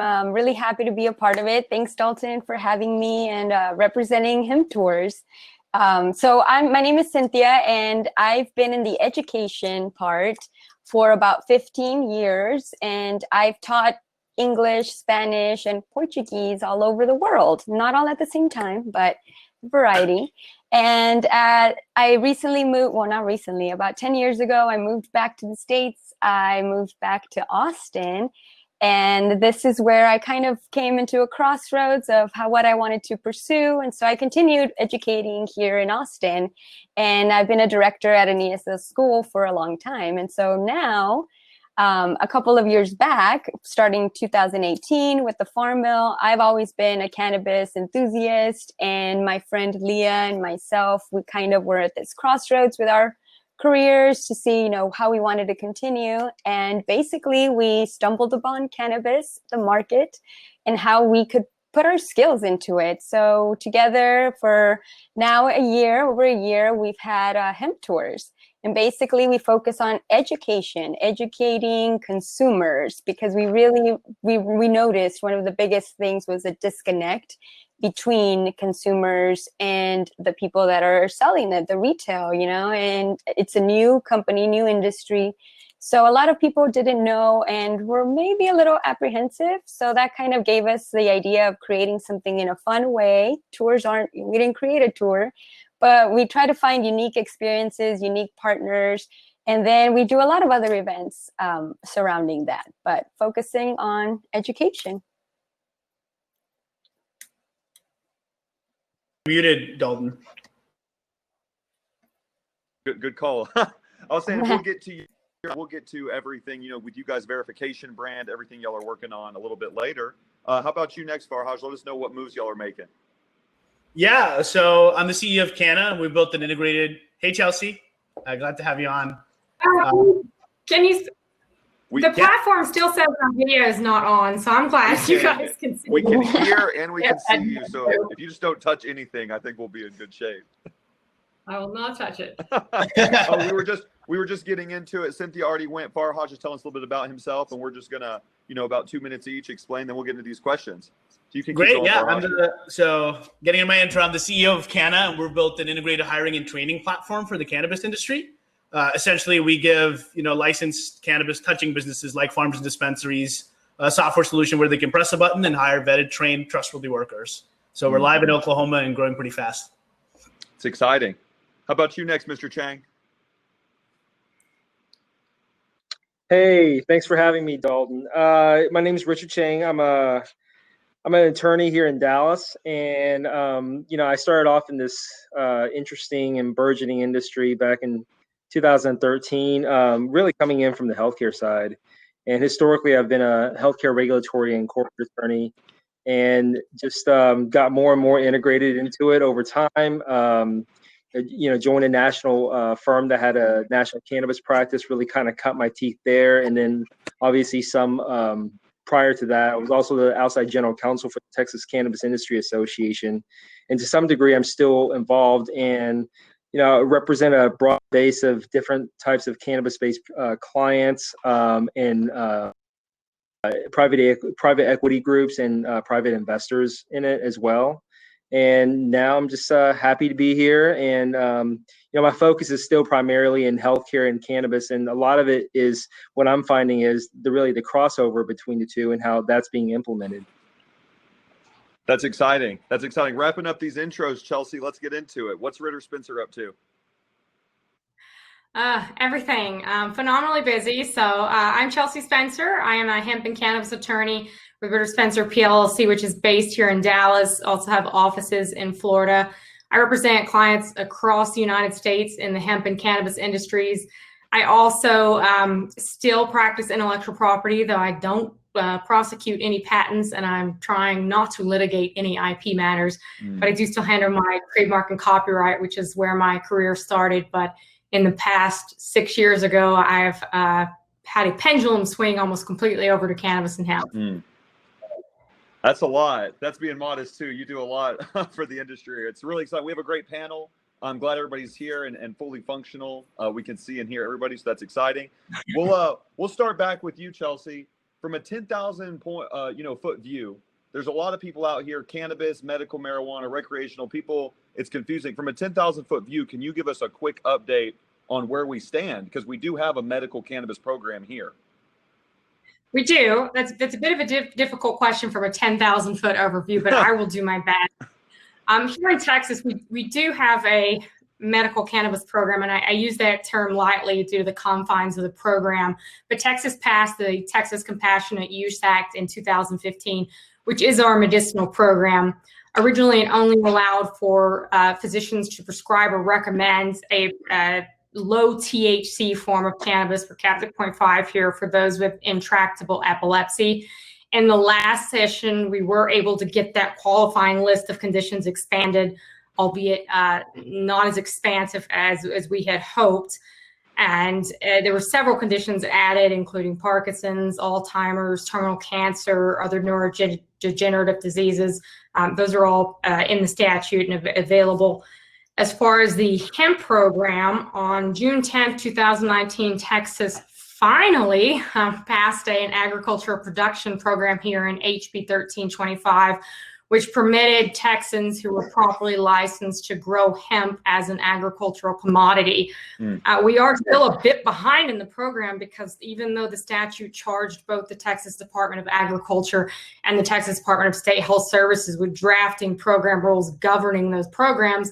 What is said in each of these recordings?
I'm really happy to be a part of it. Thanks, Dalton, for having me and representing Hemp Tours. My name is Cynthia, and I've been in the education part for about 15 years, and I've taught English, Spanish, and Portuguese all over the world. Not all at the same time, but variety. And I recently moved, well, not recently, about 10 years ago, I moved back to the States. I moved back to Austin. And this is where I kind of came into a crossroads of what I wanted to pursue. And so I continued educating here in Austin. And I've been a director at an ESL school for a long time. And so now, a couple of years back, starting 2018 with the Farm Bill, I've always been a cannabis enthusiast. And my friend Leah and myself, we kind of were at this crossroads with our careers to see, how we wanted to continue. And basically we stumbled upon cannabis, the market, and how we could put our skills into it. So together for now over a year, we've had Hemp Tours. And basically we focus on educating consumers, because we noticed one of the biggest things was a disconnect between consumers and the people that are selling it, the retail, and it's a new company, new industry. So a lot of people didn't know and were maybe a little apprehensive. So that kind of gave us the idea of creating something in a fun way. We didn't create a tour, but we try to find unique experiences, unique partners. And then we do a lot of other events surrounding that, but focusing on education. Muted, Dalton. Good call. I was saying we'll get to everything, with you guys, verification, brand, everything y'all are working on a little bit later. How about you next, Farhaj? Let us know what moves y'all are making. Yeah, so I'm the CEO of Canna. We built an integrated. Hey, Chelsea, glad to have you on. Can you? The platform still says our video is not on, so I'm glad you guys can see. We can hear and we can see you. So if you just don't touch anything, I think we'll be in good shape. I will not touch it. We were just getting into it. Cynthia already went. Farhaj is telling us a little bit about himself, and we're just gonna, about 2 minutes each, explain. Then we'll get into these questions. So you can great. Keep going, Yeah, so getting in my intro, I'm the CEO of Canna. We're built an integrated hiring and training platform for the cannabis industry. Essentially, we give licensed cannabis touching businesses like farms and dispensaries a software solution where they can press a button and hire vetted, trained, trustworthy workers. So we're live in Oklahoma and growing pretty fast. It's exciting. How about you next, Mr. Chang? Hey, thanks for having me, Dalton. My name is Richard Chang. I'm an attorney here in Dallas, and I started off in this interesting and burgeoning industry back in 2013, really coming in from the healthcare side. And historically, I've been a healthcare regulatory and corporate attorney, and just got more and more integrated into it over time. Joined a national firm that had a national cannabis practice, really kind of cut my teeth there. And then obviously prior to that, I was also the outside general counsel for the Texas Cannabis Industry Association. And to some degree, I'm still involved and represent a broad base of different types of cannabis-based clients and private equity groups and private investors in it as well. And now I'm just happy to be here. And my focus is still primarily in healthcare and cannabis, and a lot of it is what I'm finding is the crossover between the two and how that's being implemented. That's exciting. Wrapping up these intros, Chelsea, let's get into it. What's Ritter Spencer up to? Everything. Phenomenally busy. So I'm Chelsea Spencer. I am a hemp and cannabis attorney with Ritter Spencer PLLC, which is based here in Dallas. Also have offices in Florida. I represent clients across the United States in the hemp and cannabis industries. I also still practice intellectual property, though I don't prosecute any patents, and I'm trying not to litigate any IP matters. But I do still handle my trademark and copyright, which is where my career started. But in the past 6 years ago, I've had a pendulum swing almost completely over to cannabis and hemp. That's a lot. That's being modest too. You do a lot for the industry. It's really exciting. We have a great panel. I'm glad everybody's here and fully functional. We can see and hear everybody, so that's exciting. We'll start back with you, Chelsea. from a 10,000 foot view, there's a lot of people out here, cannabis, medical marijuana, recreational people. It's confusing. From a 10,000 foot view, can you give us a quick update on where we stand? Because we do have a medical cannabis program here. We do. That's a bit of a difficult question from a 10,000 foot overview, but I will do my best. Here in Texas, we do have a medical cannabis program, and I use that term lightly due to the confines of the program. But Texas passed the Texas Compassionate Use Act in 2015, which is our medicinal program. Originally, it only allowed for physicians to prescribe or recommend a low THC form of cannabis for capped 0.5 here for those with intractable epilepsy. In the last session, we were able to get that qualifying list of conditions expanded, albeit not as expansive as we had hoped. And there were several conditions added, including Parkinson's, Alzheimer's, terminal cancer, other neurodegenerative diseases. Those are all in the statute and available. As far as the hemp program, on June 10th, 2019, Texas finally passed an agricultural production program here in HB 1325, which permitted Texans who were properly licensed to grow hemp as an agricultural commodity. We are still a bit behind in the program because even though the statute charged both the Texas Department of Agriculture and the Texas Department of State Health Services with drafting program rules governing those programs,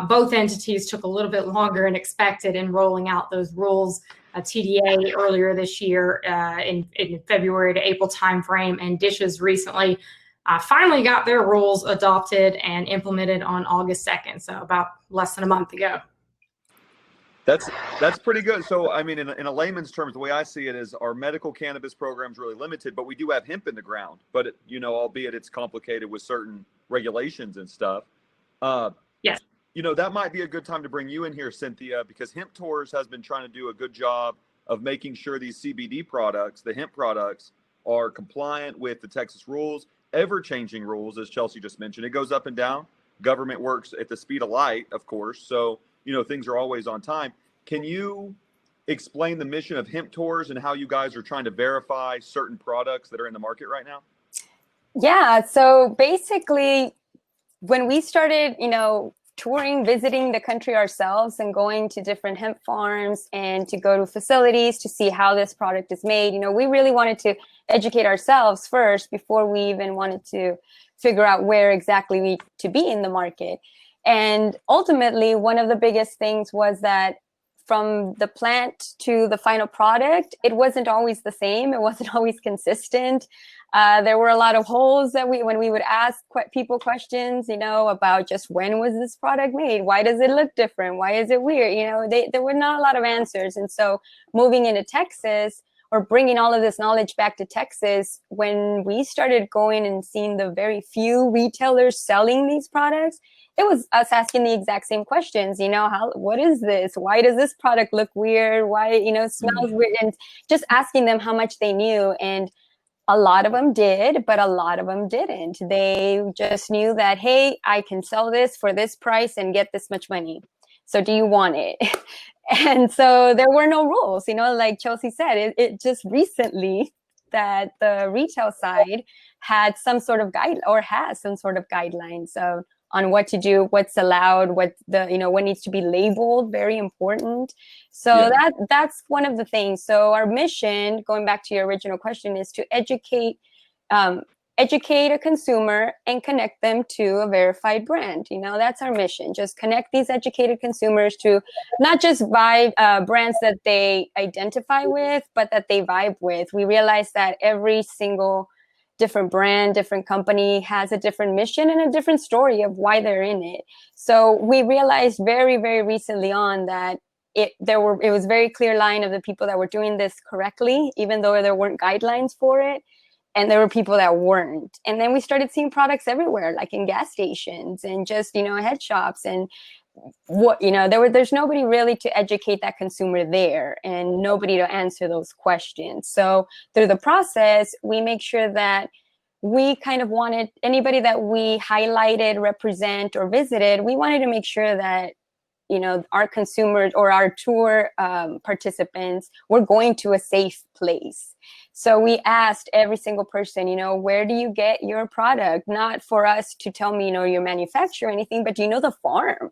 both entities took a little bit longer than expected in rolling out those rules. TDA earlier this year in February to April timeframe, and Dishes recently finally got their rules adopted and implemented on August 2nd, so about less than a month ago. That's pretty good. So, I mean, in a layman's terms, the way I see it is our medical cannabis program is really limited, but we do have hemp in the ground. But, albeit it's complicated with certain regulations and stuff. Yes. That might be a good time to bring you in here, Cynthia, because Hemp Tours has been trying to do a good job of making sure these CBD products, the hemp products, are compliant with the Texas rules, ever-changing rules, as Chelsea just mentioned. It goes up and down. Government works at the speed of light, of course. So, things are always on time. Can you explain the mission of Hemp Tours and how you guys are trying to verify certain products that are in the market right now? Yeah. So basically, when we started, touring, visiting the country ourselves and going to different hemp farms and to go to facilities to see how this product is made, we really wanted to educate ourselves first before we even wanted to figure out where exactly we to be in the market. And ultimately, one of the biggest things was that from the plant to the final product, it wasn't always the same. It wasn't always consistent. There were a lot of holes that when we would ask people questions, about just when was this product made? Why does it look different? Why is it weird? There were not a lot of answers. And so moving into Texas, or bringing all of this knowledge back to Texas, when we started going and seeing the very few retailers selling these products, it was us asking the exact same questions. What is this? Why does this product look weird? Why, it smells weird? And just asking them how much they knew. And a lot of them did, but a lot of them didn't. They just knew that, hey, I can sell this for this price and get this much money. So do you want it? And so there were no rules, like Chelsea said, it just recently that the retail side had some sort of guide or has some sort of guidelines on what to do, what's allowed, what needs to be labeled, very important. So that's one of the things. So our mission, going back to your original question, is to educate a consumer and connect them to a verified brand. That's our mission. Just connect these educated consumers to not just buy brands that they identify with, but that they vibe with. We realize that every single different brand, different company has a different mission and a different story of why they're in it. So we realized very, very recently on that it was very clear line of the people that were doing this correctly, even though there weren't guidelines for it. And there were people that weren't. And then we started seeing products everywhere, like in gas stations and just, head shops. And there's nobody really to educate that consumer there and nobody to answer those questions. So through the process, we make sure that we kind of wanted anybody that we highlighted, represent, or visited, we wanted to make sure that our consumers or our tour participants were going to a safe place. So we asked every single person, where do you get your product? Not for us to tell me, your manufacturer or anything, but do you know the farm?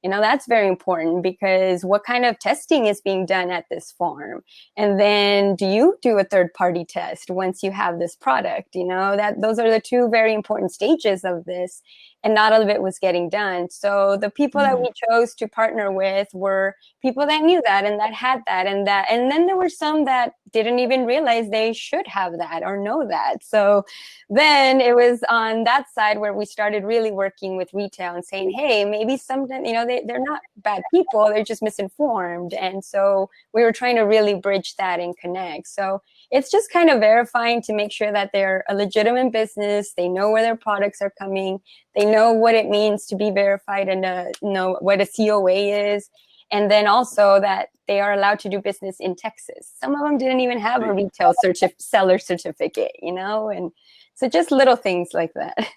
That's very important, because what kind of testing is being done at this farm? And then do you do a third-party test once you have this product? Those are the two very important stages of this, and not all of it was getting done. So the people that we chose to partner with were people that knew that and that had that. And then there were some that didn't even realize they should have that or know that. So then it was on that side where we started really working with retail and saying, hey, maybe something, they're not bad people, they're just misinformed. And so we were trying to really bridge that and connect. So it's just kind of verifying to make sure that they're a legitimate business, they know where their products are coming, they know what it means to be verified, and know what a COA is. And then also that they are allowed to do business in Texas. Some of them didn't even have a retail seller certificate, and so just little things like that.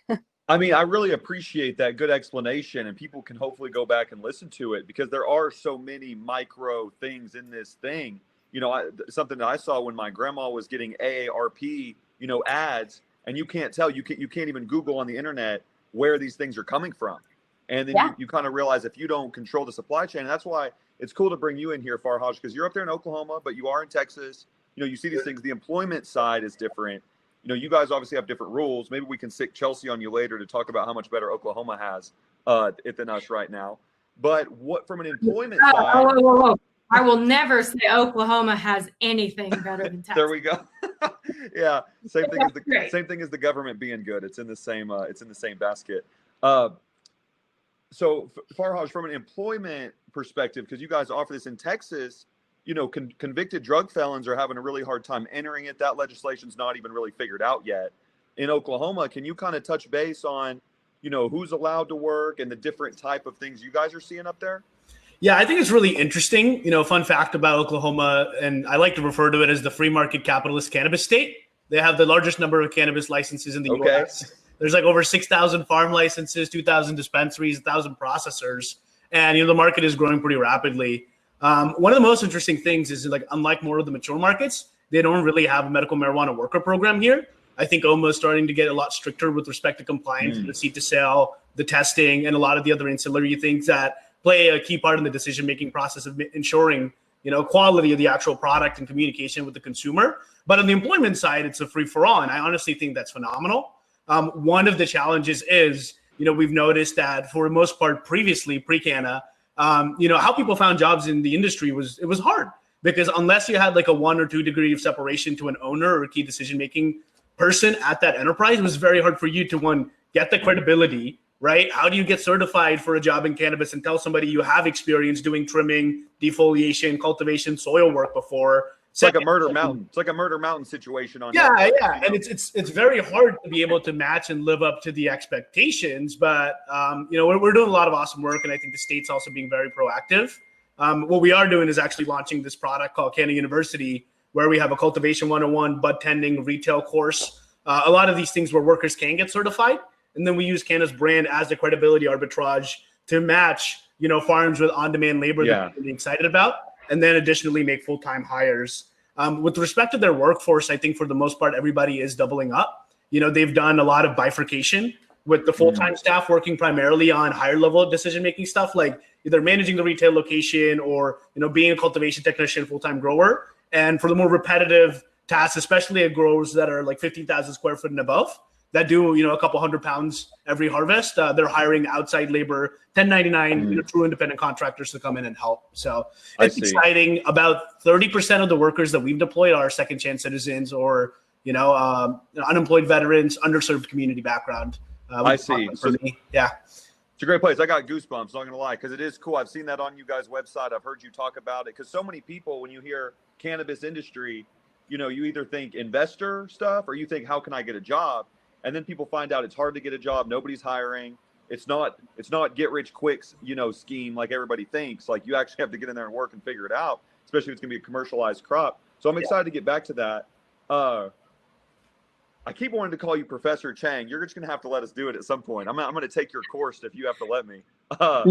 I mean, I really appreciate that good explanation, and people can hopefully go back and listen to it, because there are so many micro things in this thing. Something that I saw when my grandma was getting AARP, ads, and you can't tell, you can't even Google on the internet where these things are coming from. And then you kind of realize if you don't control the supply chain, and that's why it's cool to bring you in here, Farhaj, because you're up there in Oklahoma, but you are in Texas. You see these things. The employment side is different. You guys obviously have different rules. Maybe we can stick Chelsea on you later to talk about how much better Oklahoma has it than us right now. But what from an employment side? Whoa. I will never say Oklahoma has anything better than Texas. There we go. Yeah, same thing as the government being good. It's in the same basket. So Farhaj, from an employment perspective, because you guys offer this in Texas, convicted drug felons are having a really hard time entering it. That legislation's not even really figured out yet. In Oklahoma, can you kind of touch base on, who's allowed to work and the different type of things you guys are seeing up there? Yeah, I think it's really interesting. Fun fact about Oklahoma, and I like to refer to it as the free market capitalist cannabis state. They have the largest number of cannabis licenses in the U.S. There's like over 6,000 farm licenses, 2,000 dispensaries, 1,000 processors, and the market is growing pretty rapidly. One of the most interesting things is, like, unlike more of the mature markets, they don't really have a medical marijuana worker program here. I think OMA is starting to get a lot stricter with respect to compliance, the seed to sale, the testing, and a lot of the other ancillary things that play a key part in the decision-making process of ensuring, quality of the actual product and communication with the consumer. But on the employment side, it's a free-for-all, and I honestly think that's phenomenal. One of the challenges is, we've noticed that for the most part previously, pre-Canna, how people found jobs in the industry it was hard, because unless you had like a 1 or 2 degree of separation to an owner or a key decision-making person at that enterprise, it was very hard for you to, get the credibility, right? How do you get certified for a job in cannabis and tell somebody you have experience doing trimming, defoliation, cultivation, soil work before? It's like a murder mountain. It's like a murder mountain situation on. Yeah. And it's very hard to be able to match and live up to the expectations. But we're doing a lot of awesome work, and I think the state's also being very proactive. What we are doing is actually launching this product called Canna University, where we have a cultivation 101, bud tending, retail course. A lot of these things where workers can get certified, and then we use Canna's brand as the credibility arbitrage to match farms with on-demand labor that they're really excited about, and then additionally make full-time hires. With respect to their workforce, I think for the most part, everybody is doubling up. They've done a lot of bifurcation with the full-time staff working primarily on higher level decision-making stuff, like either managing the retail location or, being a cultivation technician, full-time grower. And for the more repetitive tasks, especially at growers that are like 15,000 square foot and above, that do, a couple 100 pounds every harvest, they're hiring outside labor, 1099, true independent contractors to come in and help. So it's exciting. About 30% of the workers that we've deployed are second chance citizens or, unemployed veterans, underserved community background. I see. For me. Yeah. It's a great place. I got goosebumps, not going to lie, because it is cool. I've seen that on you guys' website. I've heard you talk about it, because so many people, when you hear cannabis industry, you either think investor stuff or you think, how can I get a job? And then people find out it's hard to get a job. Nobody's hiring. It's not get rich quick, scheme like everybody thinks. Like, you actually have to get in there and work and figure it out, especially if it's going to be a commercialized crop. So I'm excited to get back to that. I I keep wanting to call you Professor Chang. You're just going to have to let us do it at some point. I'm going to take your course if you have to let me. No.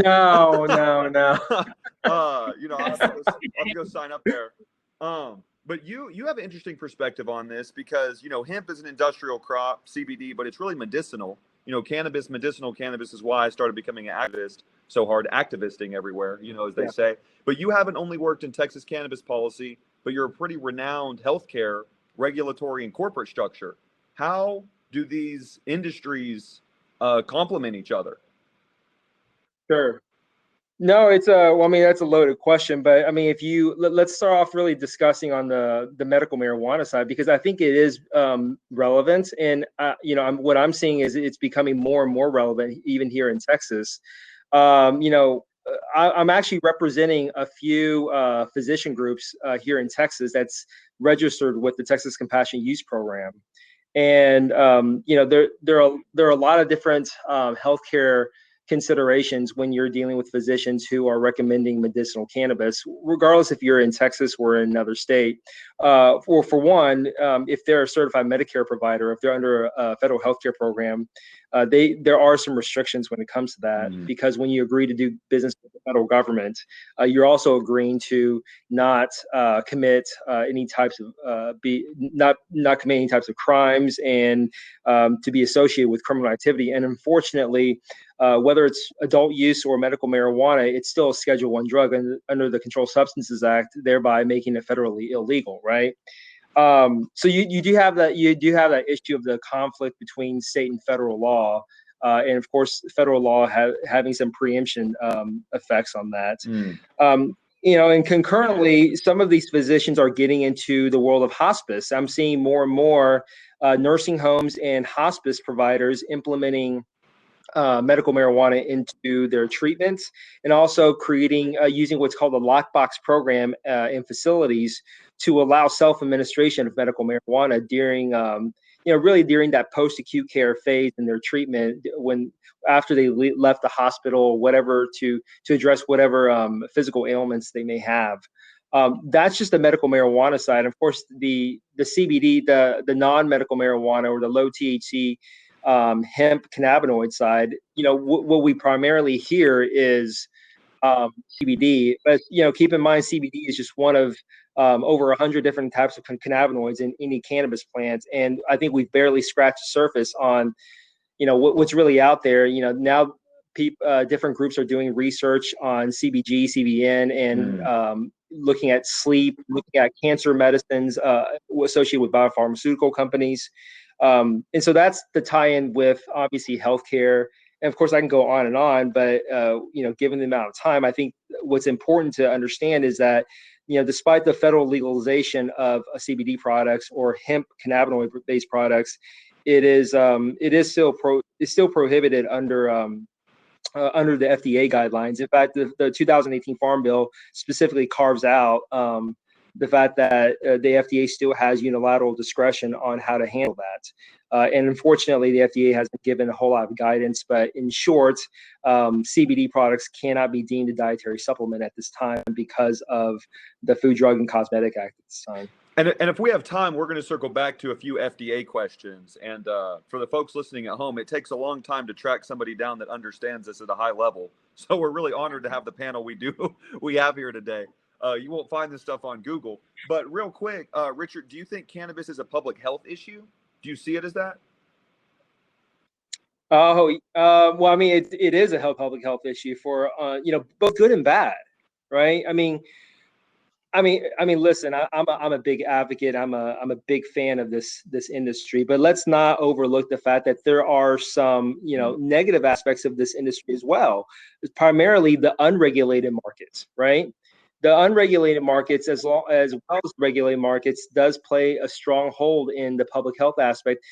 I'll have to go sign up there. But you have an interesting perspective on this because, hemp is an industrial crop, CBD, but it's really medicinal. Medicinal cannabis is why I started becoming an activist so hard, activisting everywhere, as they say. But you haven't only worked in Texas cannabis policy, but you're a pretty renowned healthcare, regulatory, and corporate structure. How do these industries complement each other? Sure. No, it's that's a loaded question, but I mean, let's start off really discussing on the medical marijuana side, because I think it is relevant, and what I'm seeing is it's becoming more and more relevant even here in Texas. I'm actually representing a few physician groups here in Texas that's registered with the Texas Compassionate Use Program, and there are a lot of different healthcare considerations when you're dealing with physicians who are recommending medicinal cannabis, regardless if you're in Texas or in another state. For one, if they're a certified Medicare provider, if they're under a federal healthcare program, there are some restrictions when it comes to that, because when you agree to do business with the federal government, you're also agreeing to not commit any types of not commit any types of crimes, and to be associated with criminal activity. And unfortunately, whether it's adult use or medical marijuana, it's still a Schedule I drug under the Controlled Substances Act, thereby making it federally illegal, right? So you do have that issue of the conflict between state and federal law, and of course, federal law having some preemption effects on that. And concurrently, some of these physicians are getting into the world of hospice. I'm seeing more and more nursing homes and hospice providers implementing medical marijuana into their treatments, and also creating using what's called a lockbox program in facilities to allow self-administration of medical marijuana during really during that post-acute care phase in their treatment, after they left the hospital or whatever, to address whatever physical ailments they may have. That's just the medical marijuana side. Of course, the CBD, the non-medical marijuana, or the low THC hemp cannabinoid side, what we primarily hear is CBD, but keep in mind, CBD is just one of over 100 different types of cannabinoids in any cannabis plant, and I think we've barely scratched the surface on what's really out there. Now different groups are doing research on CBG, CBN, and looking at sleep, looking at cancer medicines associated with biopharmaceutical companies. And so that's the tie-in with obviously healthcare. And of course, I can go on, but given the amount of time, I think what's important to understand is that despite the federal legalization of CBD products or hemp cannabinoid-based products, it is still prohibited under the FDA guidelines. In fact, the 2018 Farm Bill specifically carves out the fact that the FDA still has unilateral discretion on how to handle that. And unfortunately, the FDA hasn't given a whole lot of guidance. But in short, CBD products cannot be deemed a dietary supplement at this time because of the Food, Drug, and Cosmetic Act at this time. And if we have time, we're going to circle back to a few FDA questions. And for the folks listening at home, it takes a long time to track somebody down that understands this at a high level. So we're really honored to have the panel we have here today. You won't find this stuff on Google. But real quick, Richard, do you think cannabis is a public health issue? Do you see it as that? Well, I mean, it is a public health issue for both good and bad, right? I mean, listen, I'm a big advocate. I'm a big fan of this industry, but let's not overlook the fact that there are some negative aspects of this industry as well. It's primarily the unregulated markets, right? The unregulated markets, as well as regulated markets, does play a strong hold in the public health aspect.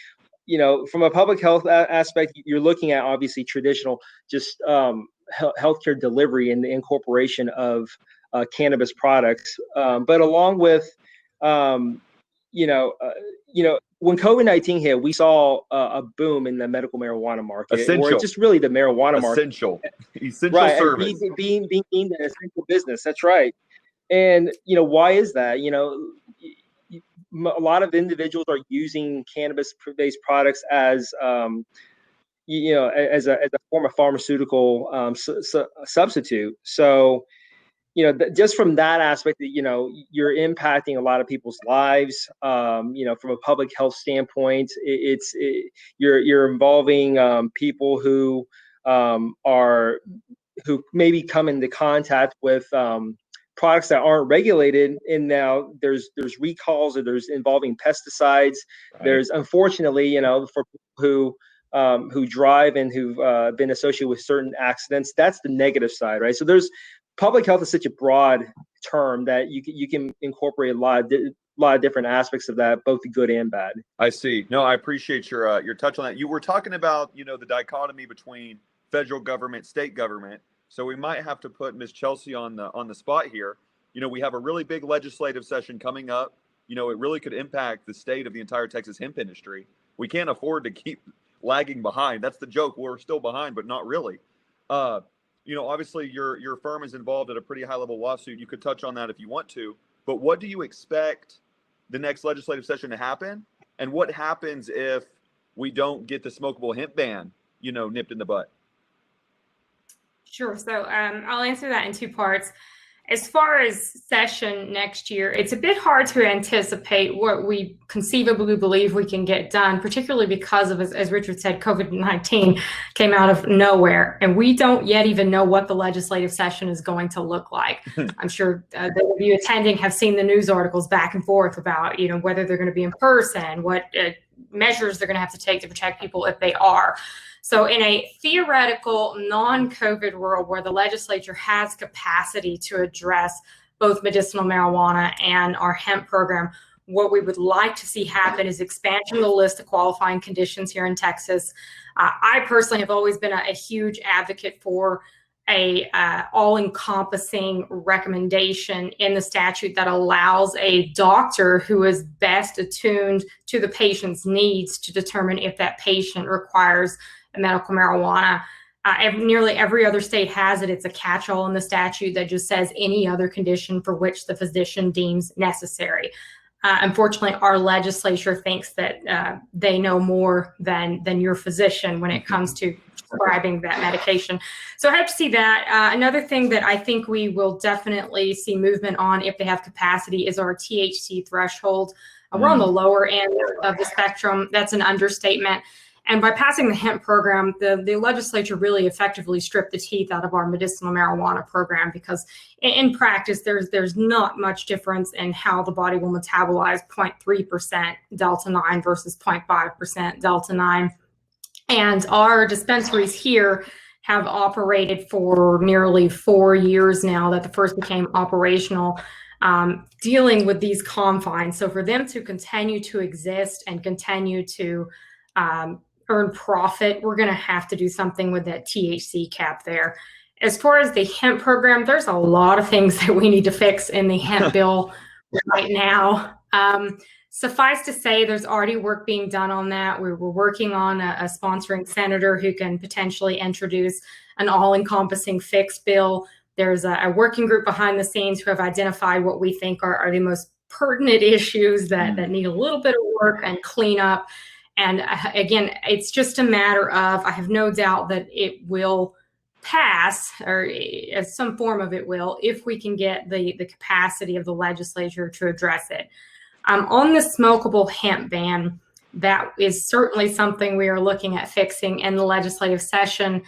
From a public health aspect, you're looking at obviously traditional just healthcare delivery and the incorporation of cannabis products, but along with when COVID-19 hit, we saw a boom in the medical marijuana market, or just really the marijuana market. Essential right, service. Being deemed an essential business. That's right. And why is that? a lot of individuals are using cannabis-based products as as a form of pharmaceutical substitute. So, just from that aspect, that you're impacting a lot of people's lives. From a public health standpoint, you're involving people who who maybe come into contact with products that aren't regulated, and now there's recalls, or there's involving pesticides. Right. There's, unfortunately, for people who drive and who've been associated with certain accidents, that's the negative side, right? So there's public health is such a broad term that you can incorporate a lot of different aspects of that, both the good and bad. I see. No, I appreciate your touch on that. You were talking about the dichotomy between federal government, state government. So we might have to put Ms. Chelsea on the spot here. We have a really big legislative session coming up. It really could impact the state of the entire Texas hemp industry. We can't afford to keep lagging behind. That's the joke. We're still behind, but not really. Obviously your firm is involved at a pretty high level lawsuit. You could touch on that if you want to, but what do you expect the next legislative session to happen? And what happens if we don't get the smokable hemp ban, nipped in the butt? Sure. So I'll answer that in two parts. As far as session next year, it's a bit hard to anticipate what we conceivably believe we can get done, particularly because of, as Richard said, COVID-19 came out of nowhere. And we don't yet even know what the legislative session is going to look like. I'm sure those of you attending have seen the news articles back and forth about, whether they're going to be in person, what measures they're going to have to take to protect people if they are. So in a theoretical non-COVID world where the legislature has capacity to address both medicinal marijuana and our hemp program, what we would like to see happen is expansion of the list of qualifying conditions here in Texas. I personally have always been a huge advocate for a all-encompassing recommendation in the statute that allows a doctor who is best attuned to the patient's needs to determine if that patient requires medical marijuana. Nearly every other state has it. It's a catch-all in the statute that just says any other condition for which the physician deems necessary. Unfortunately, our legislature thinks that they know more than your physician when it comes to prescribing that medication. So I have to see that. Another thing that I think we will definitely see movement on if they have capacity is our THC threshold. We're on the lower end of the spectrum. That's an understatement. And by passing the hemp program, the legislature really effectively stripped the teeth out of our medicinal marijuana program, because in practice, there's not much difference in how the body will metabolize 0.3% Delta-9 versus 0.5% Delta-9. And our dispensaries here have operated for nearly 4 years now that the first became operational, dealing with these confines. So for them to continue to exist and continue to earn profit, we're going to have to do something with that THC cap there. As far as the hemp program, there's a lot of things that we need to fix in the hemp bill right now. Suffice to say, there's already work being done on that. We're working on a sponsoring senator who can potentially introduce an all-encompassing fix bill. There's a working group behind the scenes who have identified what we think are the most pertinent issues that need a little bit of work and cleanup. And again, it's just a matter of, I have no doubt that it will pass, or some form of it will, if we can get the capacity of the legislature to address it. On the smokable hemp ban, that is certainly something we are looking at fixing in the legislative session.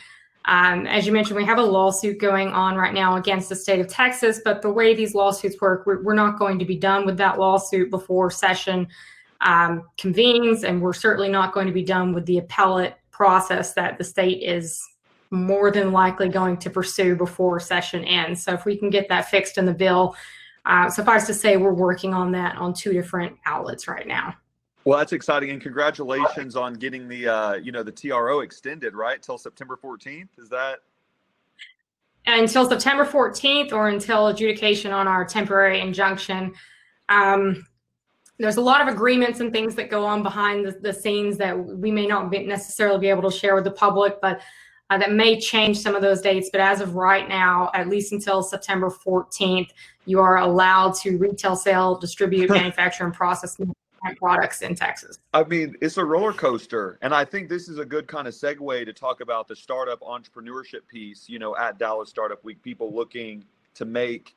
As you mentioned, we have a lawsuit going on right now against the state of Texas, but the way these lawsuits work, we're not going to be done with that lawsuit before session convenes, and we're certainly not going to be done with the appellate process that the state is more than likely going to pursue before session ends. So if we can get that fixed in the bill, suffice to say, we're working on that on 2 different outlets right now. Well, that's exciting, and congratulations on getting the the TRO extended, right, till September 14th. Is that until September 14th, or until adjudication on our temporary injunction? There's a lot of agreements and things that go on behind the scenes that we may not necessarily be able to share with the public, but that may change some of those dates. But as of right now, at least until September 14th, you are allowed to retail, sell, distribute, manufacture, and process products in Texas. I mean, it's a roller coaster. And I think this is a good kind of segue to talk about the startup entrepreneurship piece, at Dallas Startup Week, people looking to make,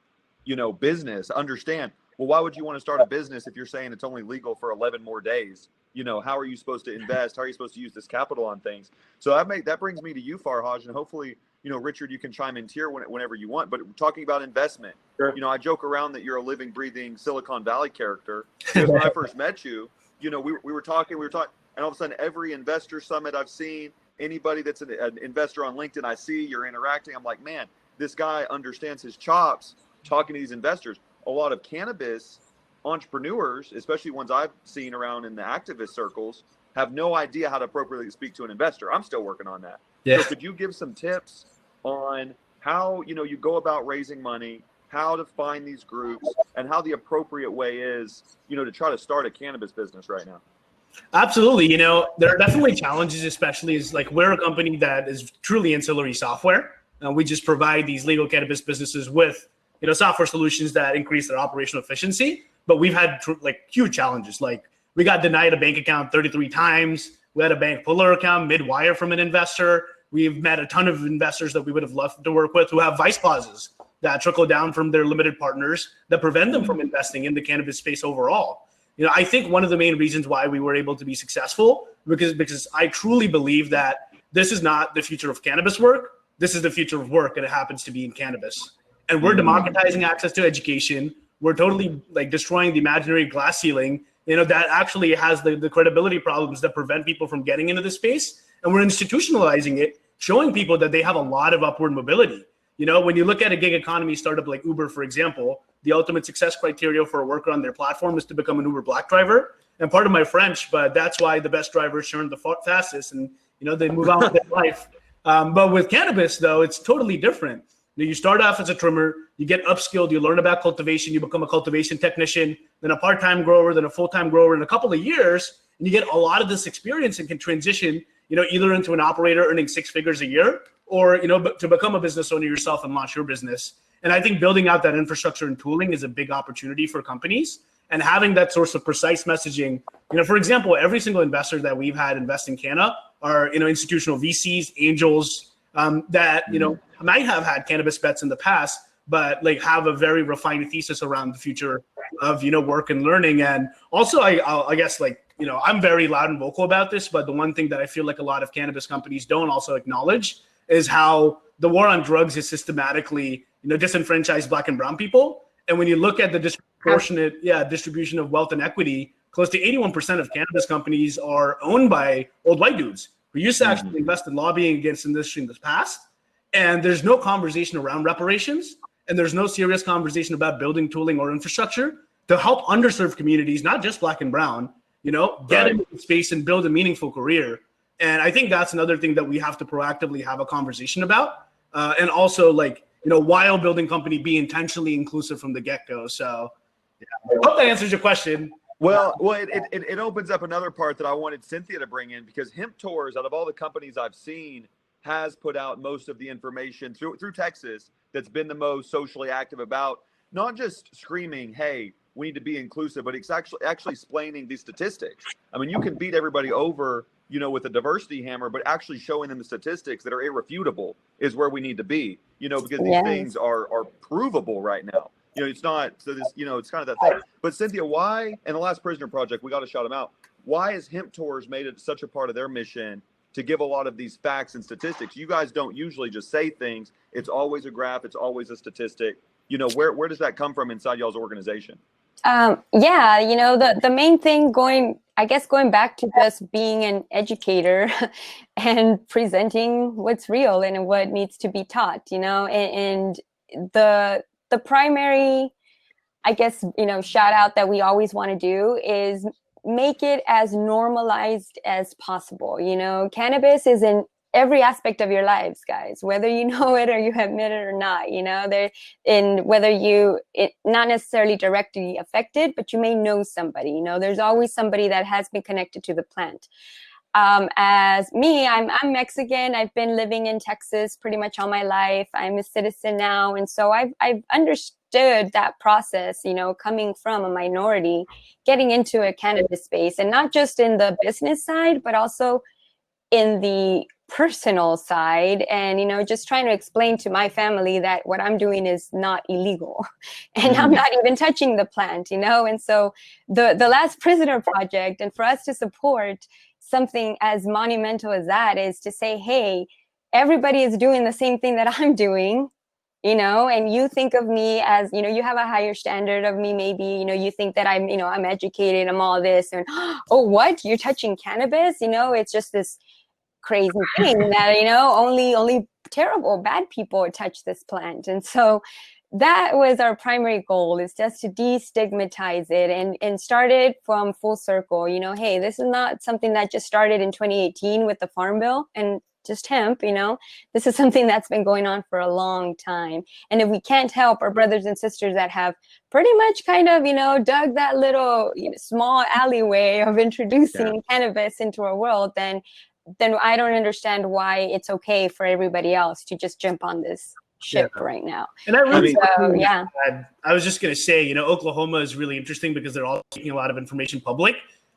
business, understand, well, why would you want to start a business if you're saying it's only legal for 11 more days? How are you supposed to invest? How are you supposed to use this capital on things? So that brings me to you, Farhaj, and hopefully, Richard, you can chime in here whenever you want, but talking about investment, Sure. I joke around that you're a living, breathing Silicon Valley character. Because when I first met you, we were talking, and all of a sudden every investor summit I've seen, anybody that's an investor on LinkedIn, I see you're interacting. I'm like, man, this guy understands his chops talking to these investors. A lot of cannabis entrepreneurs, especially ones I've seen around in the activist circles, have no idea how to appropriately speak to an investor. I'm still working on that. Yeah. So could you give some tips on how, you go about raising money, how to find these groups, and how the appropriate way is, to try to start a cannabis business right now? Absolutely. There are definitely challenges, especially as like we're a company that is truly ancillary software. We just provide these legal cannabis businesses with, software solutions that increase their operational efficiency. But we've had huge challenges. Like we got denied a bank account 33 times. We had a bank pull our account mid-wire from an investor. We've met a ton of investors that we would have loved to work with who have vice clauses that trickle down from their limited partners that prevent them from investing in the cannabis space overall. I think one of the main reasons why we were able to be successful because I truly believe that this is not the future of cannabis work. This is the future of work, and it happens to be in cannabis. And we're democratizing access to education. We're totally destroying the imaginary glass ceiling, that actually has the credibility problems that prevent people from getting into the space. And we're institutionalizing it, showing people that they have a lot of upward mobility. When you look at a gig economy startup like Uber, for example, the ultimate success criteria for a worker on their platform is to become an Uber Black driver. And part of my French, but that's why the best drivers churn the fastest and, they move on with their life. But with cannabis, though, it's totally different. You start off as a trimmer, you get upskilled, you learn about cultivation, you become a cultivation technician, then a part-time grower, then a full-time grower in a couple of years, and you get a lot of this experience and can transition, either into an operator earning 6 figures a year or, to become a business owner yourself and launch your business. And I think building out that infrastructure and tooling is a big opportunity for companies, and having that source of precise messaging. For example, every single investor that we've had invest in Canna are, institutional VCs, angels, that might have had cannabis bets in the past, but have a very refined thesis around the future of work and learning. And also, I guess I'm very loud and vocal about this, but the one thing that I feel like a lot of cannabis companies don't also acknowledge is how the war on drugs is systematically disenfranchised Black and brown people. And when you look at the disproportionate distribution of wealth and equity, close to 81% of cannabis companies are owned by old white dudes who used to actually invest in lobbying against industry in the past. And there's no conversation around reparations, and there's no serious conversation about building tooling or infrastructure to help underserved communities, not just Black and brown, get into the space and build a meaningful career. And I think that's another thing that we have to proactively have a conversation about. And also while building company, be intentionally inclusive from the get-go. So I hope that answers your question. Well, it opens up another part that I wanted Cynthia to bring in, because Hemp Tours, out of all the companies I've seen, has put out most of the information through Texas that's been the most socially active about not just screaming, hey, we need to be inclusive, but it's actually explaining these statistics. I mean, you can beat everybody over, with a diversity hammer, but actually showing them the statistics that are irrefutable is where we need to be, because these things are provable right now. It's not, so this, it's kind of that thing. But Cynthia, why, and the Last Prisoner Project, we got to shout them out. Why has Hemp Tours made it such a part of their mission to give a lot of these facts and statistics? You guys don't usually just say things. It's always a graph. It's always a statistic. Where does that come from inside y'all's organization? The main thing going back to just being an educator and presenting what's real and what needs to be taught, and the primary, shout out that we always want to do is make it as normalized as possible. Cannabis is in every aspect of your lives, guys, whether you know it or you admit it or not, whether not necessarily directly affected, but you may know somebody, there's always somebody that has been connected to the plant. As me, I'm Mexican. I've been living in Texas pretty much all my life. I'm a citizen now. And so I've understood that process, coming from a minority, getting into a cannabis space, and not just in the business side, but also in the personal side, and just trying to explain to my family that what I'm doing is not illegal and I'm not even touching the plant, and so the last prisoner project, and for us to support something as monumental as that, is to say, hey, everybody is doing the same thing that I'm doing, and you think of me as, you have a higher standard of me, maybe, you think that I'm educated, I'm all this, and oh, what, you're touching cannabis, it's just this crazy thing that only terrible bad people touch this plant. And so that was our primary goal, is just to destigmatize it and started from full circle. Hey, this is not something that just started in 2018 with the Farm Bill and just hemp. This is something that's been going on for a long time. And if we can't help our brothers and sisters that have pretty much kind of dug that little small alleyway of introducing cannabis into our world, then I don't understand why it's okay for everybody else to just jump on this ship right now. And I was just going to say, Oklahoma is really interesting because they're all making a lot of information public.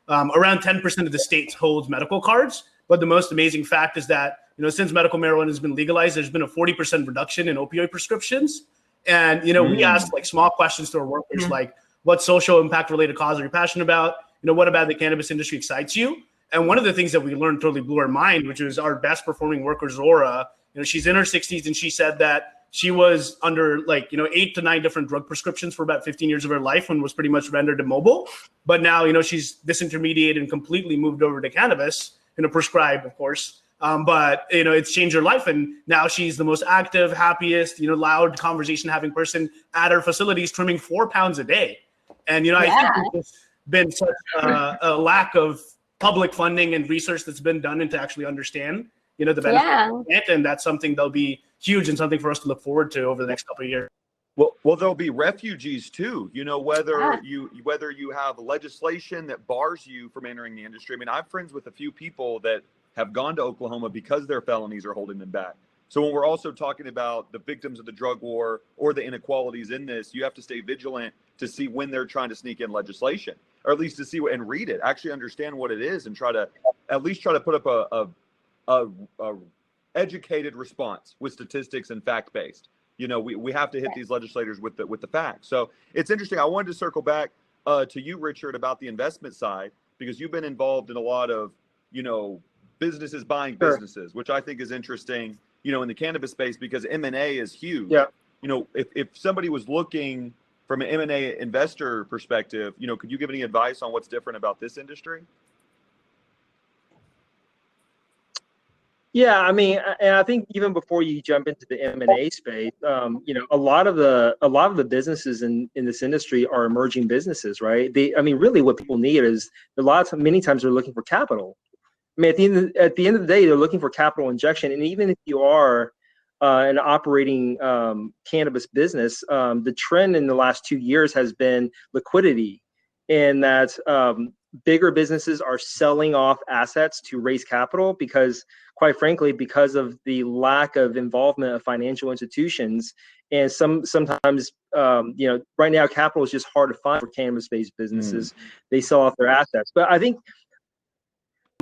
Around 10% of the states hold medical cards. But the most amazing fact is that, since medical marijuana has been legalized, there's been a 40% reduction in opioid prescriptions. And, we asked like small questions to our workers, like what social impact related cause are you passionate about? What about the cannabis industry excites you? And one of the things that we learned totally blew our mind, which was our best performing worker, Zora. She's in her 60s, and she said that she was under 8 to 9 different drug prescriptions for about 15 years of her life and was pretty much rendered immobile. But now, she's disintermediated and completely moved over to cannabis, prescribed, of course. But, it's changed her life. And now she's the most active, happiest, loud conversation having person at her facilities, trimming 4 pounds a day. And, I think there's been such a lack of public funding and research that's been done into actually understand, the benefits of it, and that's something that'll be huge and something for us to look forward to over the next couple of years. Well, there'll be refugees too. Whether you have legislation that bars you from entering the industry. I mean, I'm friends with a few people that have gone to Oklahoma because their felonies are holding them back. So when we're also talking about the victims of the drug war or the inequalities in this, you have to stay vigilant to see when they're trying to sneak in legislation, or at least to see and read it, actually understand what it is, and try to put up a educated response with statistics and fact-based. We have to hit these legislators with the facts. So it's interesting. I wanted to circle back to you, Richard, about the investment side, because you've been involved in a lot of, businesses buying businesses, which I think is interesting, in the cannabis space, because M&A is huge. Yeah. If somebody was looking from an M&A investor perspective, could you give any advice on what's different about this industry? Yeah, I mean, and I think even before you jump into the M&A space, a lot of the businesses in this industry are emerging businesses, right? Really what people need is many times they're looking for capital. I mean, at the end of the day, they're looking for capital injection. And even if you are an operating cannabis business, the trend in the last 2 years has been liquidity, and that bigger businesses are selling off assets to raise capital because, quite frankly, because of the lack of involvement of financial institutions. And sometimes, right now, capital is just hard to find for cannabis-based businesses. They sell off their assets. But I think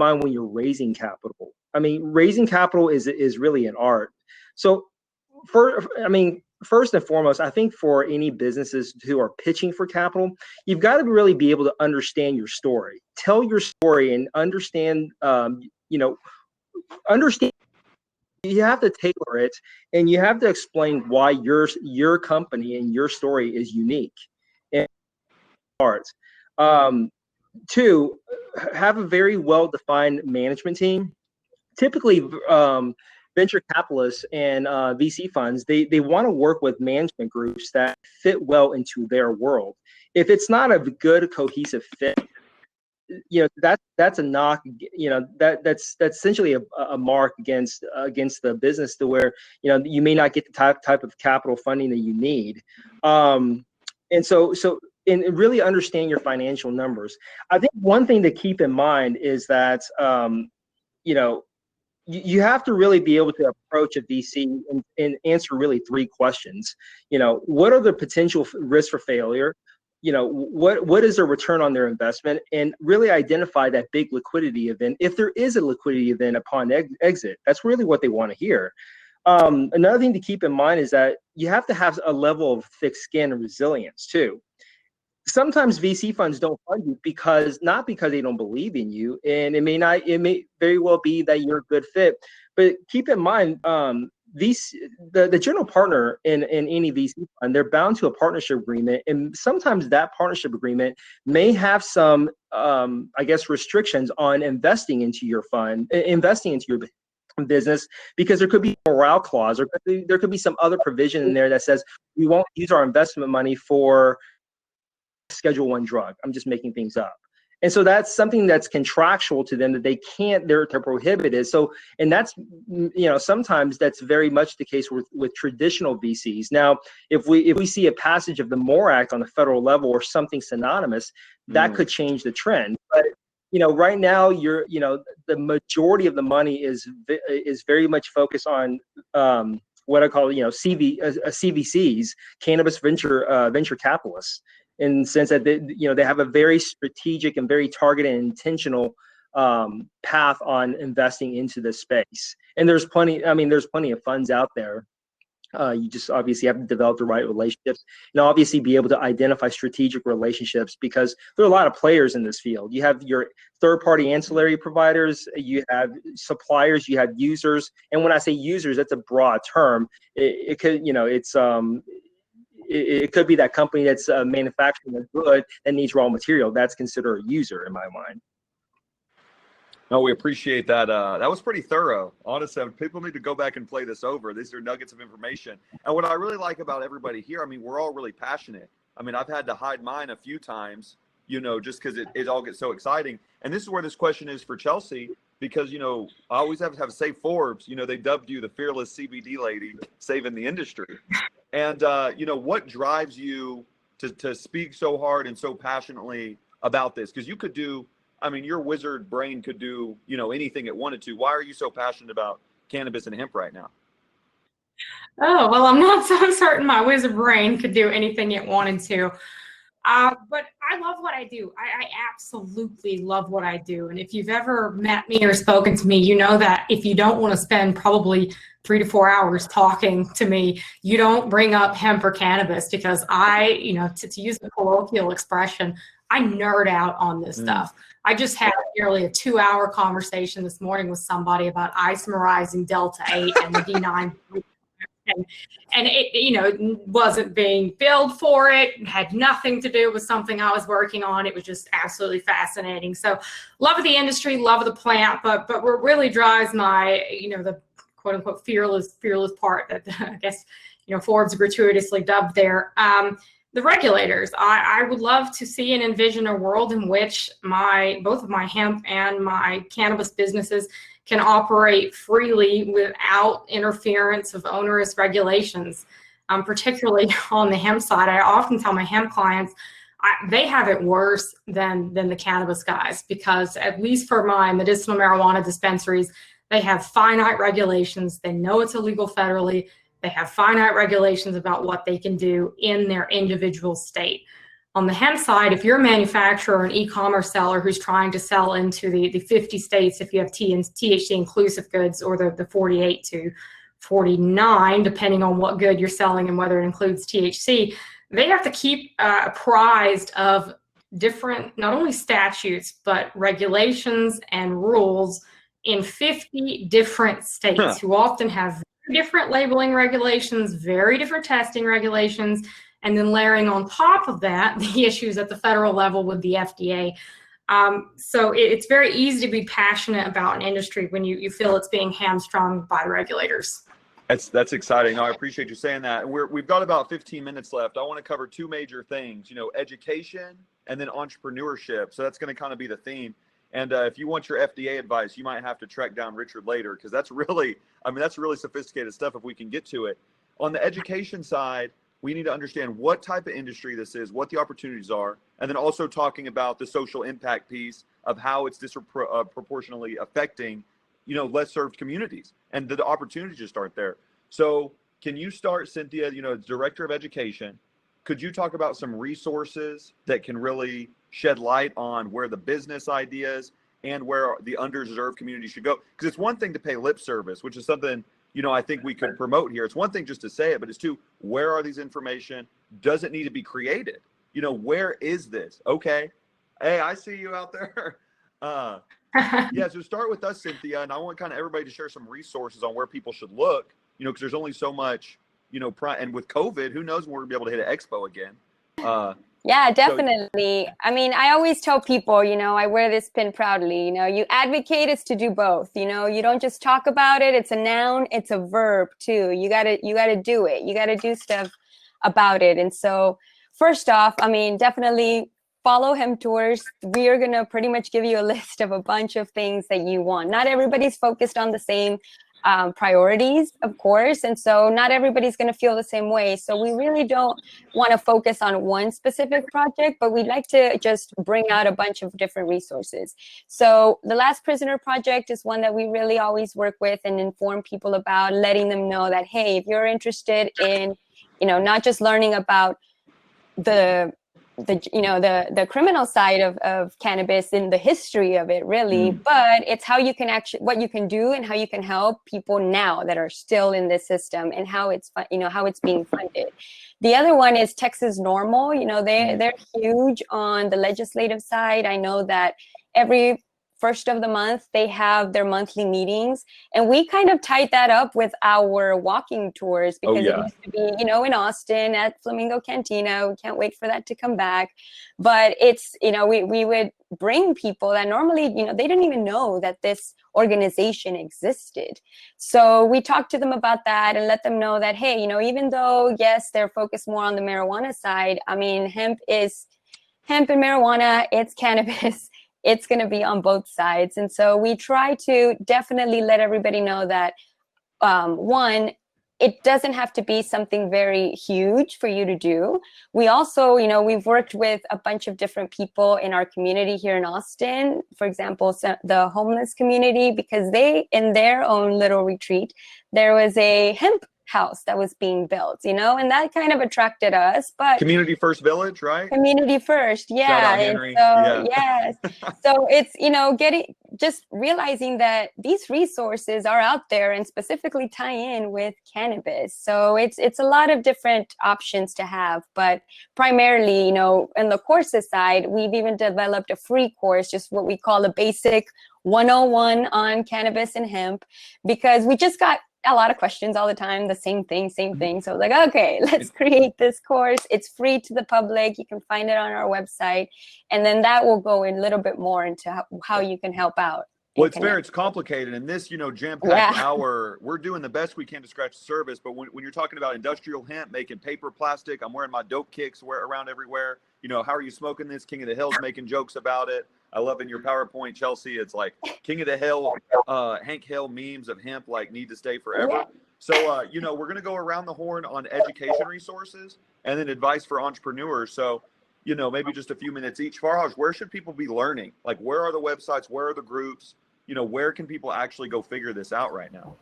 mind when you're raising capital. I mean, raising capital is really an art. So first and foremost, I think for any businesses who are pitching for capital, you've got to really be able to understand your story, tell your story, and understand. Understand. You have to tailor it, and you have to explain why your company and your story is unique. And art. Two, have a very well-defined management team. Typically, venture capitalists and VC funds, they want to work with management groups that fit well into their world. If it's not a good cohesive fit, that's a knock. That's essentially a mark against the business, to where you may not get the type of capital funding that you need. And really understand your financial numbers. I think one thing to keep in mind is that you have to really be able to approach a VC and answer really three questions. What are the potential risks for failure? What is their return on their investment, and really identify that big liquidity event. If there is a liquidity event upon exit, that's really what they want to hear. Another thing to keep in mind is that you have to have a level of thick skin and resilience too. Sometimes VC funds don't fund you not because they don't believe in you, and it may very well be that you're a good fit. But keep in mind, the general partner in any VC fund, they're bound to a partnership agreement, and sometimes that partnership agreement may have some, restrictions on investing into your fund, investing into your business, because there could be a morale clause, or there could be some other provision in there that says we won't use our investment money for Schedule 1 drug. I'm just making things up. And so that's something that's contractual to them that they can't, they're prohibited. So, and that's, sometimes that's very much the case with traditional VCs. Now, if we see a passage of the MORE Act on the federal level or something synonymous, that could change the trend. But, right now the majority of the money is very much focused on what I call, CVCs, cannabis venture capitalists, in the sense that they have a very strategic and very targeted and intentional path on investing into this space. And there's plenty of funds out there. You just obviously have to develop the right relationships, and obviously be able to identify strategic relationships, because there are a lot of players in this field. You have your third-party ancillary providers, you have suppliers, you have users. And when I say users, that's a broad term. It could, it could be that company that's manufacturing a good that needs raw material. That's considered a user in my mind. No, we appreciate that. That was pretty thorough. Honestly, people need to go back and play this over. These are nuggets of information. And what I really like about everybody here, we're all really passionate. I've had to hide mine a few times, just because it all gets so exciting. And this is where this question is for Chelsea, because, I always have to say Forbes, they dubbed you the fearless CBD lady, saving the industry. And, what drives you to speak so hard and so passionately about this? Because you could do, your wizard brain could do, anything it wanted to. Why are you so passionate about cannabis and hemp right now? Oh, well, I'm not so certain my wizard brain could do anything it wanted to. But I love what I do. I absolutely love what I do. And if you've ever met me or spoken to me, you know that if you don't want to spend probably 3 to 4 hours talking to me, you don't bring up hemp or cannabis, because to use the colloquial expression, I nerd out on this stuff. I just had nearly a 2-hour conversation this morning with somebody about isomerizing Delta 8 and the D9. And it, wasn't being billed for it, had nothing to do with something I was working on. It was just absolutely fascinating. So love of the industry, love of the plant, but what really drives my, the quote unquote fearless part that I guess, Forbes gratuitously dubbed there. The regulators. I would love to see and envision a world in which both of my hemp and my cannabis businesses can operate freely without interference of onerous regulations. Particularly on the hemp side, I often tell my hemp clients, they have it worse than the cannabis guys, because at least for my medicinal marijuana dispensaries, they have finite regulations. They know it's illegal federally. They have finite regulations about what they can do in their individual state. On the hemp side, if you're a manufacturer or an e-commerce seller who's trying to sell into the 50 states, if you have THC inclusive goods, or the 48 to 49, depending on what good you're selling and whether it includes THC, they have to keep apprised of different, not only statutes, but regulations and rules in 50 different states who often have different labeling regulations, very different testing regulations, and then layering on top of that the issues at the federal level with the FDA. So it's very easy to be passionate about an industry when you feel it's being hamstrung by the regulators. That's exciting. No, I appreciate you saying that. We've got about 15 minutes left. I want to cover two major things, education and then entrepreneurship. So that's going to kind of be the theme. And if you want your FDA advice, you might have to track down Richard later, because that's really sophisticated stuff if we can get to it. On the education side, we need to understand what type of industry this is, what the opportunities are, and then also talking about the social impact piece of how it's disproportionately affecting less served communities, and the opportunities just aren't there. So can you start, Cynthia, as director of education, could you talk about some resources that can really shed light on where the business ideas and where the underserved community should go? Because it's one thing to pay lip service, which is something, I think we could promote here. It's one thing just to say it, but it's two, where are these information? Does it need to be created? Where is this? Okay. Hey, I see you out there. Yeah, so start with us, Cynthia, and I want kind of everybody to share some resources on where people should look, because there's only so much, and with COVID, who knows when we're gonna be able to hit an expo again. Yeah, definitely. I mean, I always tell people, I wear this pin proudly, you advocate is to do both, you don't just talk about it. It's a noun, it's a verb too. You gotta do it. You gotta do stuff about it. And so first off, I mean, definitely follow Hemp Tours. We are going to pretty much give you a list of a bunch of things that you want. Not everybody's focused on the same priorities, of course. And so not everybody's going to feel the same way. So we really don't want to focus on one specific project, but we'd like to just bring out a bunch of different resources. So the Last Prisoner Project is one that we really always work with and inform people about, letting them know that, hey, if you're interested in, not just learning about the criminal side of cannabis and the history of it, really, but it's how you can actually, what you can do and how you can help people now that are still in this system, and how it's how it's being funded. The other one is Texas Normal. They're huge on the legislative side. I know that every first of the month they have their monthly meetings, and we kind of tied that up with our walking tours, because it used to be in Austin at Flamingo Cantina. We can't wait for that to come back. But it's we would bring people that normally they didn't even know that this organization existed. So we talked to them about that and let them know that, hey, even though yes, they're focused more on the marijuana side, I mean, hemp and marijuana, it's cannabis. It's going to be on both sides. And so we try to definitely let everybody know that, one, it doesn't have to be something very huge for you to do. We also, we've worked with a bunch of different people in our community here in Austin, for example, the homeless community, because they, in their own little retreat, there was a hemp house that was being built, and that kind of attracted us. But Community First Village, right? Community first, yeah. Shout out, Henry. So, yes. So it's, just realizing that these resources are out there and specifically tie in with cannabis. So it's a lot of different options to have, but primarily, in the courses side, we've even developed a free course, just what we call a basic 101 on cannabis and hemp, because we just got a lot of questions all the time, the same thing. So I was like, okay, let's create this course. It's free to the public. You can find it on our website. And then that will go in a little bit more into how you can help out. Well, it's fair. It's complicated. And this, jam-packed hour, we're doing the best we can to scratch the surface. But when you're talking about industrial hemp, making paper, plastic, I'm wearing my dope kicks around everywhere. How are you smoking this? King of the Hill's making jokes about it. I love in your PowerPoint, Chelsea, it's like King of the Hill, Hank Hill memes of hemp, need to stay forever. So, we're going to go around the horn on education resources and then advice for entrepreneurs. So, maybe just a few minutes each. Farhaj, where should people be learning? Where are the websites? Where are the groups? Where can people actually go figure this out right now?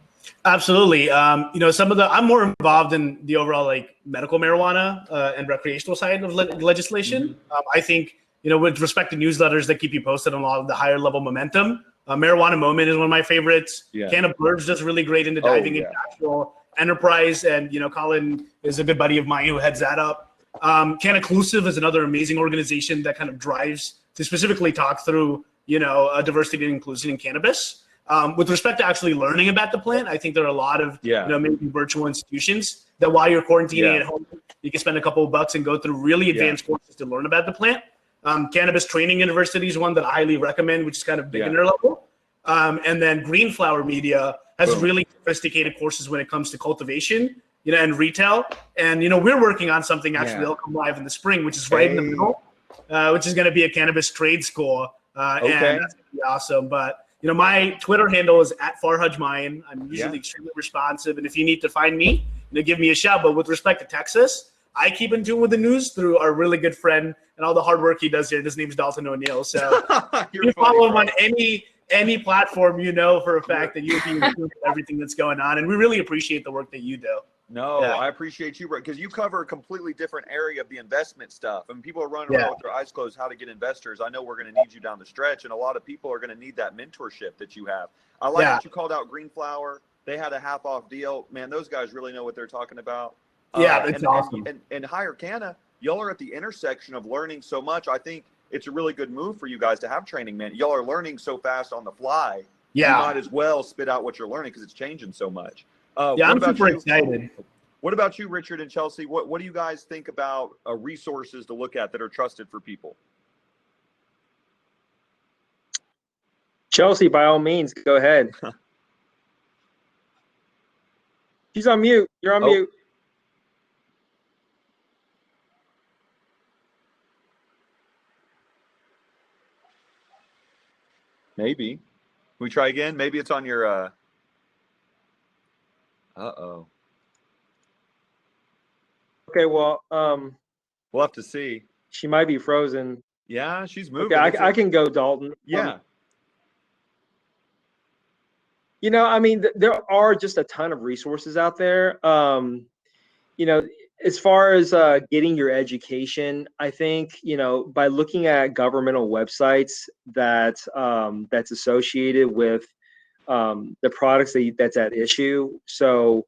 Absolutely. I'm more involved in the overall medical marijuana and recreational side of legislation. I think, with respect to newsletters that keep you posted on a lot of the higher level momentum, Marijuana Moment is one of my favorites. Cannabis does really great into diving into actual enterprise. And, Colin is a good buddy of mine who heads that up. Cannaclusive is another amazing organization that kind of drives to specifically talk through, diversity and inclusion in cannabis. With respect to actually learning about the plant, I think there are a lot of, maybe virtual institutions that while you're quarantining at home, you can spend a couple of bucks and go through really advanced courses to learn about the plant. Cannabis Training University is one that I highly recommend, which is kind of beginner level. And then Green Flower Media has really sophisticated courses when it comes to cultivation, and retail. And, we're working on something actually that'll come live in the spring, which is right in the middle, which is going to be a cannabis trade school. And that's going to be awesome. But, my Twitter handle is @FarhajMayan. I'm usually extremely responsive. And if you need to find me, give me a shout. But with respect to Texas, I keep in tune with the news through our really good friend and all the hard work he does here. His name's Dalton O'Neill. So you follow him on any platform, you know for a fact that you'll be including everything that's going on. And we really appreciate the work that you do. No, Yeah. I appreciate you, because you cover a completely different area of the investment stuff. I mean, people are running around with their eyes closed how to get investors. I know we're going to need you down the stretch, and a lot of people are going to need that mentorship that you have. I like that you called out Green Flower. They had a half-off deal. Man, those guys really know what they're talking about. Yeah, that's awesome. And Hire Canna, y'all are at the intersection of learning so much. I think it's a really good move for you guys to have training, man. Y'all are learning so fast on the fly. Yeah. You might as well spit out what you're learning because it's changing so much. I'm super excited. What about you, Richard and Chelsea? What do you guys think about resources to look at that are trusted for people? Chelsea, by all means, go ahead. She's on mute. You're on mute. Maybe. Can we try again? Maybe it's on your uh-oh. Okay, well, we'll have to see. She might be frozen. Yeah, she's moving. Okay, I can go, Dalton. Yeah. You know, I mean, there are just a ton of resources out there. You know, as far as getting your education, I think, you know, by looking at governmental websites that that's associated with the products that's at issue. So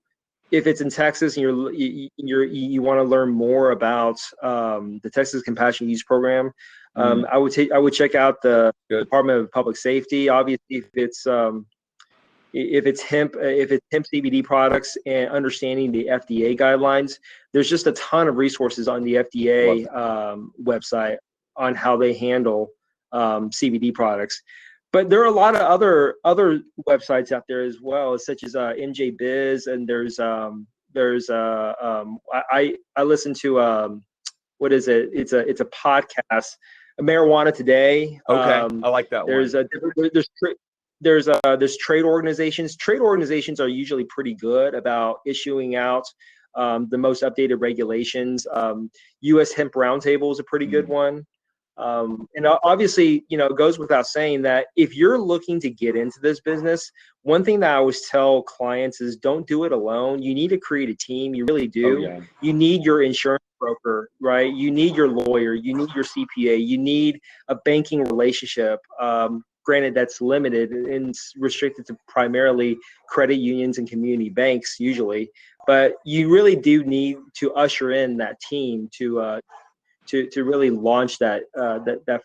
if it's in Texas and you want to learn more about the Texas Compassionate Use Program, I would check out the Department of Public Safety. Obviously, if it's hemp CBD products and understanding the FDA guidelines, there's just a ton of resources on the FDA website on how they handle CBD products. But there are a lot of other websites out there as well, such as NJ Biz, and I listen to what is it? It's a podcast, Marijuana Today. Okay, I like that one. There's trade organizations. Trade organizations are usually pretty good about issuing out the most updated regulations. U.S. Hemp Roundtable is a pretty good one. And obviously, you know, it goes without saying that if you're looking to get into this business, one thing that I always tell clients is don't do it alone. You need to create a team. You really do. Oh, yeah. You need your insurance broker, right? You need your lawyer. You need your CPA. You need a banking relationship. Granted, that's limited and restricted to primarily credit unions and community banks usually, but you really do need to usher in that team to really launch that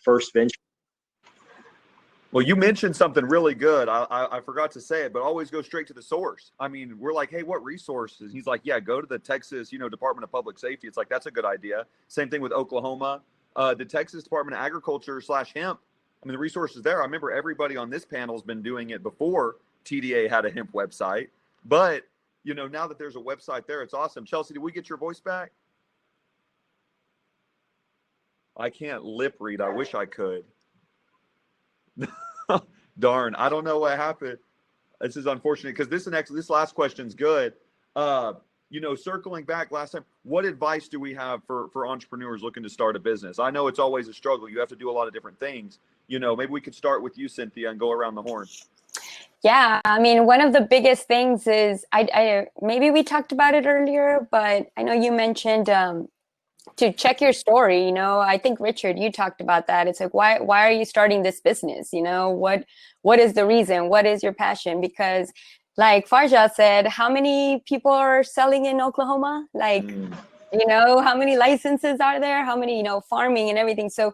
first venture. Well, you mentioned something really good. I forgot to say it, but always go straight to the source. I mean, we're like, hey, what resources? He's like, yeah, go to the Texas, Department of Public Safety. It's like, that's a good idea. Same thing with Oklahoma, the Texas Department of Agriculture / hemp. I mean, the resources there. I remember everybody on this panel has been doing it before TDA had a hemp website. But, now that there's a website there, it's awesome. Chelsea, did we get your voice back? I can't lip read. I wish I could. Darn. I don't know what happened. This is unfortunate because this last question's good. Circling back last time, what advice do we have for entrepreneurs looking to start a business? I know it's always a struggle. You have to do a lot of different things. Maybe we could start with you, Cynthia, and go around the horn. Yeah, I mean, one of the biggest things is I maybe we talked about it earlier, but I know you mentioned to check your story. I think Richard, you talked about that. It's like, why are you starting this business? What is the reason? What is your passion? Because like Farja said, how many people are selling in Oklahoma? Like, how many licenses are there? How many, farming and everything. So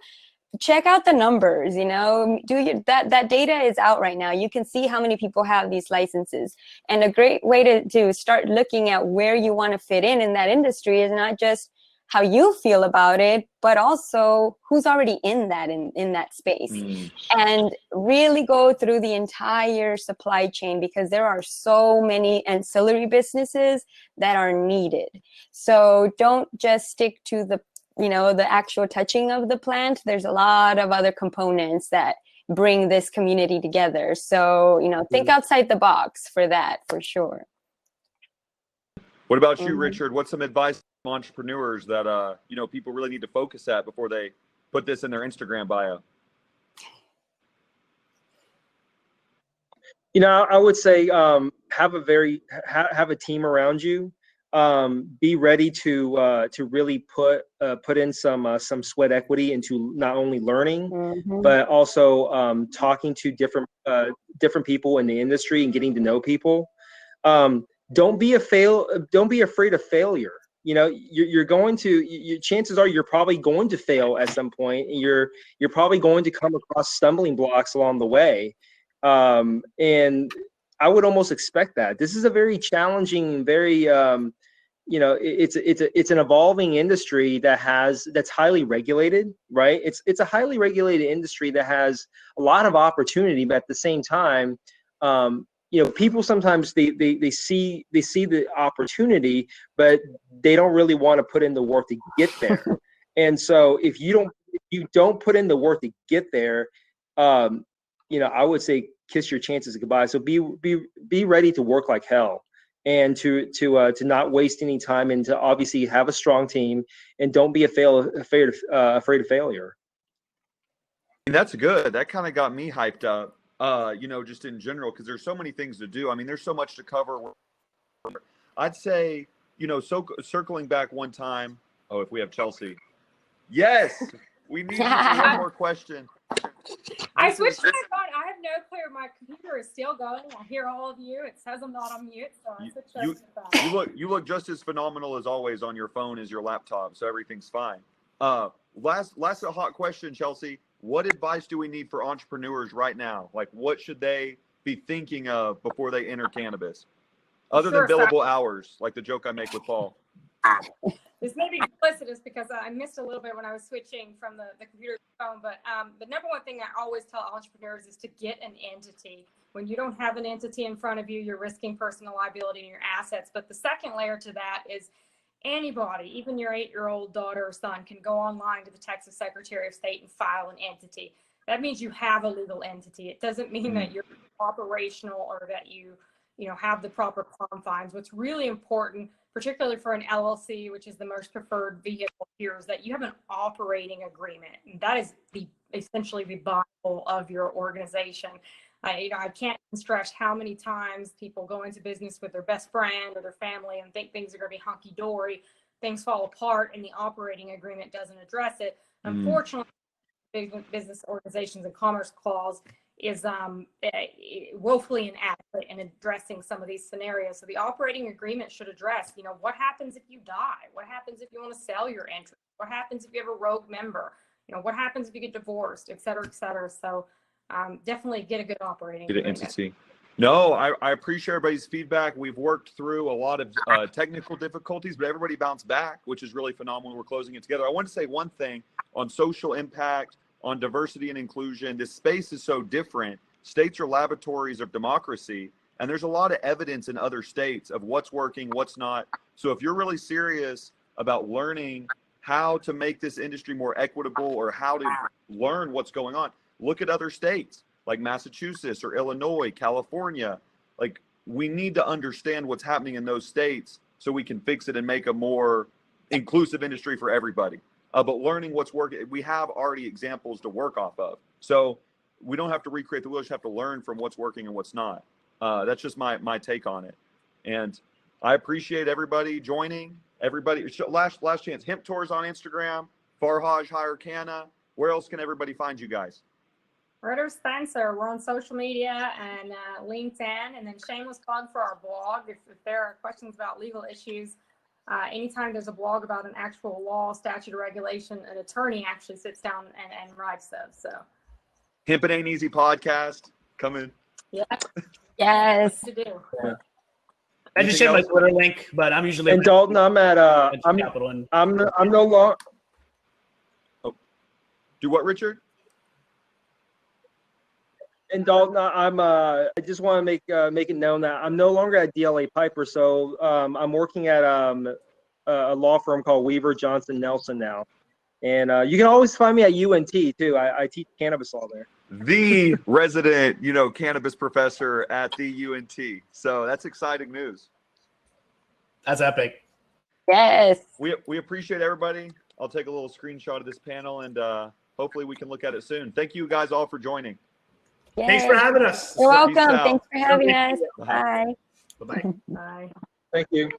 check out the numbers, that data is out right now. You can see how many people have these licenses. And a great way to start looking at where you want to fit in that industry is not just how you feel about it, but also who's already in that space. And really go through the entire supply chain, because there are so many ancillary businesses that are needed. So don't just stick to the actual touching of the plant. There's a lot of other components that bring this community together. So, think outside the box for that, for sure. What about you, Richard? What's some advice to entrepreneurs that, people really need to focus at before they put this in their Instagram bio? You know, I would say have a team around you. Be ready to really put in some sweat equity into not only learning, but also talking to different people in the industry and getting to know people. Don't be afraid of failure. You know, chances are you're probably going to fail at some point, and you're probably going to come across stumbling blocks along the way. And I would almost expect that. This is a very challenging, it's an evolving industry that's highly regulated, right? It's a highly regulated industry that has a lot of opportunity, but at the same time, people sometimes they see the opportunity, but they don't really want to put in the work to get there. And so if you don't put in the work to get there, I would say kiss your chances goodbye. So be ready to work like hell, and to not waste any time, and to obviously have a strong team, and don't be afraid of failure. And that's good. That kind of got me hyped up, just in general, because there's so many things to do. I mean, there's so much to cover. I'd say, so circling back one time. Oh, if we have Chelsea. Yes, we need one more question. I switched my phone. I have no clue. My computer is still going. I hear all of you. It says I'm not on mute, so I switched you look just as phenomenal as always on your phone as your laptop, so everything's fine. Last hot question, Chelsea. What advice do we need for entrepreneurs right now? Like, what should they be thinking of before they enter cannabis, other than billable hours, like the joke I make with Paul? This may be duplicitous because I missed a little bit when I was switching from the computer to the phone, but the number one thing I always tell entrepreneurs is to get an entity. When you don't have an entity in front of you, you're risking personal liability and your assets. But the second layer to that is anybody, even your 8-year-old daughter or son, can go online to the Texas Secretary of State and file an entity. That means you have a legal entity. It doesn't mean that you're operational or that you have the proper confines. What's really important, particularly for an LLC, which is the most preferred vehicle here, is that you have an operating agreement. And that is essentially the Bible of your organization. I can't stress how many times people go into business with their best friend or their family and think things are going to be hunky-dory. Things fall apart and the operating agreement doesn't address it. Unfortunately, business organizations and commerce clause is woefully inadequate in addressing some of these scenarios. So the operating agreement should address, what happens if you die? What happens if you want to sell your interest? What happens if you have a rogue member? What happens if you get divorced, et cetera, et cetera. So definitely get a good operating agreement. Entity. No, I appreciate everybody's feedback. We've worked through a lot of technical difficulties, but everybody bounced back, which is really phenomenal. We're closing it together. I want to say one thing on social impact, on diversity and inclusion. This space is so different. States are laboratories of democracy, and there's a lot of evidence in other states of what's working, what's not. So if you're really serious about learning how to make this industry more equitable, or how to learn what's going on, look at other states like Massachusetts or Illinois, California. Like, we need to understand what's happening in those states so we can fix it and make a more inclusive industry for everybody. But learning what's working, we have already examples to work off of. So we don't have to recreate the wheel, we just have to learn from what's working and what's not. That's just my take on it. And I appreciate everybody joining. Everybody, last chance. Hemp Tours on Instagram, Farhaj Hire Canna. Where else can everybody find you guys? Ritter Spencer. We're on social media and LinkedIn, and then shameless plug for our blog. If there are questions about legal issues, anytime there's a blog about an actual law, statute, or regulation, an attorney actually sits down and writes those. So, Hemp It Ain't Easy podcast coming. Yeah. Yes. To do. Yeah. I just shared my Twitter link, but I'm usually And Dalton, I'm at I'm no longer. Oh, do what, Richard? And Dalton, I just want to make it known that I'm no longer at DLA Piper. So I'm working at a law firm called Weaver Johnson Nelson now, and you can always find me at UNT too. I teach cannabis law there. The resident, cannabis professor at the UNT. So that's exciting news. That's epic. Yes. We appreciate everybody. I'll take a little screenshot of this panel, and hopefully we can look at it soon. Thank you guys all for joining. Thanks for having us. You're Peace welcome. out. Thanks for having Thank us. you. Bye. Bye-bye. Bye. Thank you.